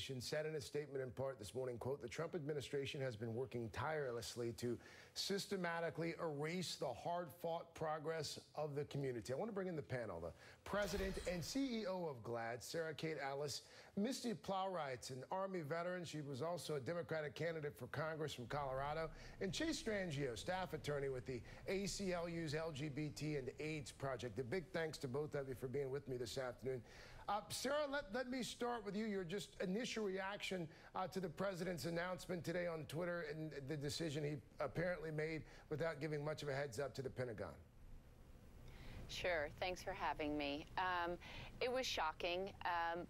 administration said in a statement in part this morning, quote, the Trump administration has been working tirelessly to systematically erase the hard-fought progress of the community. I want to bring in the panel, the president and CEO of GLAAD, Sarah Kate Ellis, Misty Plowright's an Army veteran. She was also a Democratic candidate for Congress from Colorado, and Chase Strangio, staff attorney with the ACLU's LGBT and AIDS Project. A big thanks to both of you for being with me this afternoon. Sarah, let me start with you. Your just initial reaction to the president's announcement today on Twitter and the decision he apparently made without giving much of a heads up to the Pentagon. Sure. Thanks for having me. It was shocking,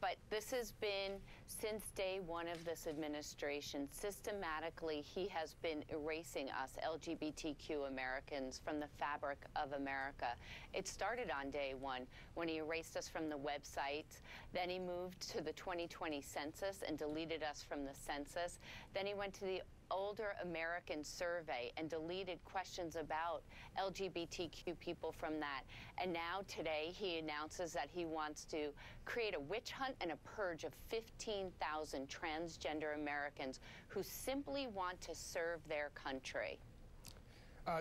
but this has been, since day one of this administration, systematically he has been erasing us, LGBTQ Americans, from the fabric of America. It started on day one when he erased us from the website. Then he moved to the 2020 census and deleted us from the census. Then he went to the Older American Survey and deleted questions about LGBTQ people from that. And now today he announces that he wants to create a witch hunt and a purge of 15,000 transgender Americans who simply want to serve their country.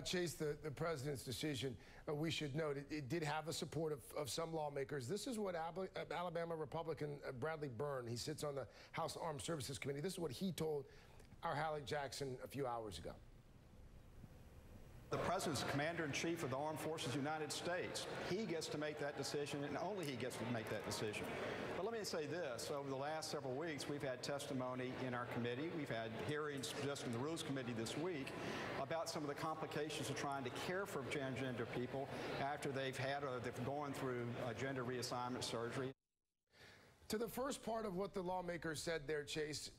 Chase, the president's decision, we should note, it did have the support of some lawmakers. This is what Alabama Republican Bradley Byrne, he sits on the House Armed Services Committee, this is what he told our Hallie Jackson a few hours ago. The president's commander-in-chief of the Armed Forces of the United States. He gets to make that decision, and only he gets to make that decision. But let me say this. Over the last several weeks, we've had testimony in our committee. We've had hearings just in the Rules Committee this week about some of the complications of trying to care for transgender people after they've gone through gender reassignment surgery. To the first part of what the lawmakers said there, Chase,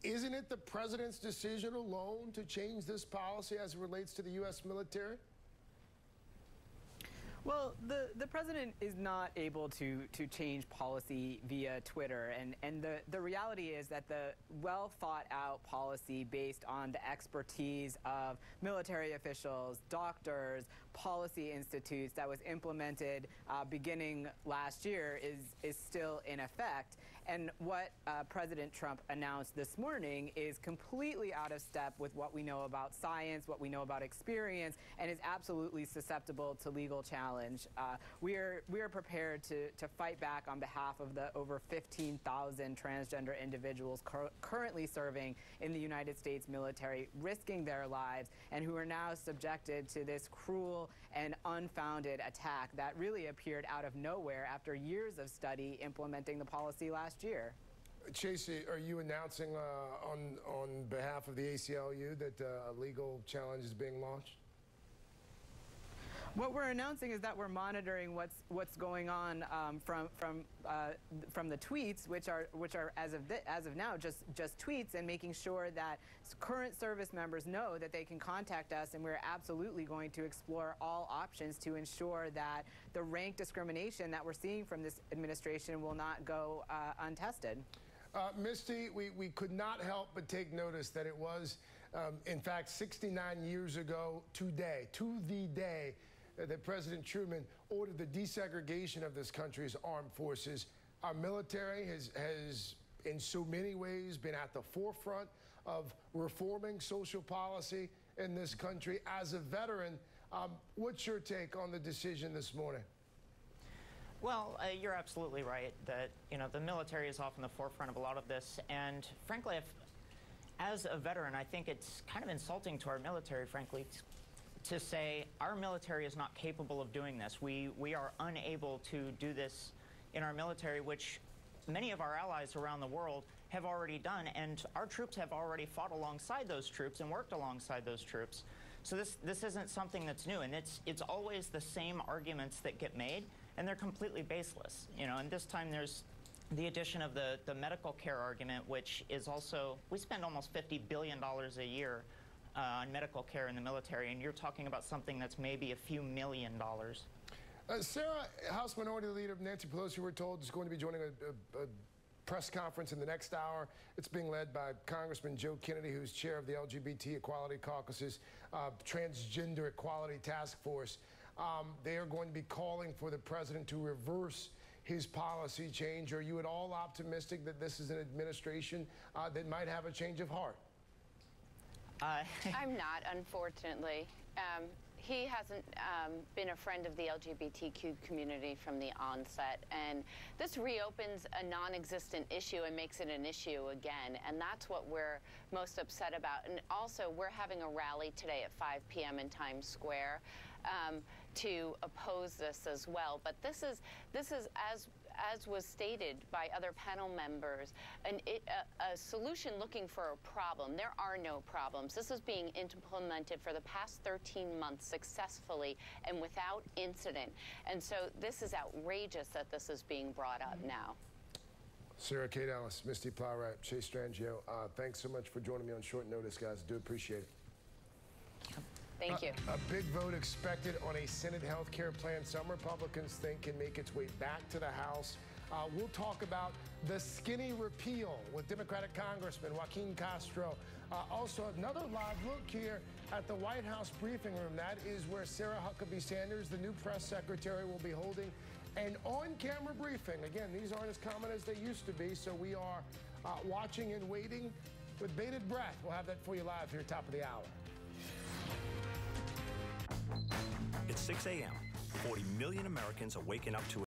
isn't it the president's decision alone to change this policy as it relates to the U.S. military? Well, the president is not able to change policy via Twitter, and the reality is that the well-thought-out policy based on the expertise of military officials, doctors, policy institutes that was implemented beginning last year is still in effect. And what President Trump announced this morning is completely out of step with what we know about science, what we know about experience, and is absolutely susceptible to legal challenge. We are prepared to fight back on behalf of the over 15,000 transgender individuals currently serving in the United States military, risking their lives, and who are now subjected to this cruel and unfounded attack that really appeared out of nowhere after years of study implementing the policy last year. Chase, are you announcing on behalf of the ACLU that a legal challenge is being launched? What we're announcing is that we're monitoring what's going on from the tweets, which are as of now just tweets, and making sure that current service members know that they can contact us, and we're absolutely going to explore all options to ensure that the rank discrimination that we're seeing from this administration will not go untested. Misty, we could not help but take notice that it was, in fact, 69 years ago today, to the day, that President Truman ordered the desegregation of this country's armed forces. Our military has in so many ways been at the forefront of reforming social policy in this country. As a veteran, what's your take on the decision this morning? Well, you're absolutely right that, the military is often the forefront of a lot of this. And frankly, as a veteran, I think it's kind of insulting to our military, frankly, to say our military is not capable of doing this. We are unable to do this in our military, which many of our allies around the world have already done, and our troops have already fought alongside those troops and worked alongside those troops. So this isn't something that's new, and it's always the same arguments that get made, and they're completely baseless. And this time there's the addition of the medical care argument, which is also, we spend almost $50 billion a year on medical care in the military, and you're talking about something that's maybe a few $1 million. Sarah, House Minority Leader Nancy Pelosi, we're told, is going to be joining a press conference in the next hour. It's being led by Congressman Joe Kennedy, who's chair of the LGBT Equality Caucus's Transgender Equality Task Force. They are going to be calling for the president to reverse his policy change? Are you at all optimistic that this is an administration that might have a change of heart? I'm not, unfortunately. He hasn't been a friend of the LGBTQ community from the onset, and this reopens a non-existent issue and makes it an issue again, and that's what we're most upset about. And also, we're having a rally today at 5 p.m. in Times Square to oppose this as well. But this is as was stated by other panel members, a solution looking for a problem. There are no problems. This is being implemented for the past 13 months successfully and without incident. And so this is outrageous that this is being brought up now. Sarah Kate Ellis, Misty Plowright, Chase Strangio, thanks so much for joining me on short notice, guys. Do appreciate it. Thank you. A big vote expected on a Senate health care plan some Republicans think can make its way back to the House. We'll talk about the skinny repeal with Democratic Congressman Joaquin Castro. Also, another live look here at the White House briefing room. That is where Sarah Huckabee Sanders, the new press secretary, will be holding an on-camera briefing. Again, these aren't as common as they used to be, so we are watching and waiting with bated breath. We'll have that for you live here, top of the hour. It's 6 a.m. 40 million Americans are waking up to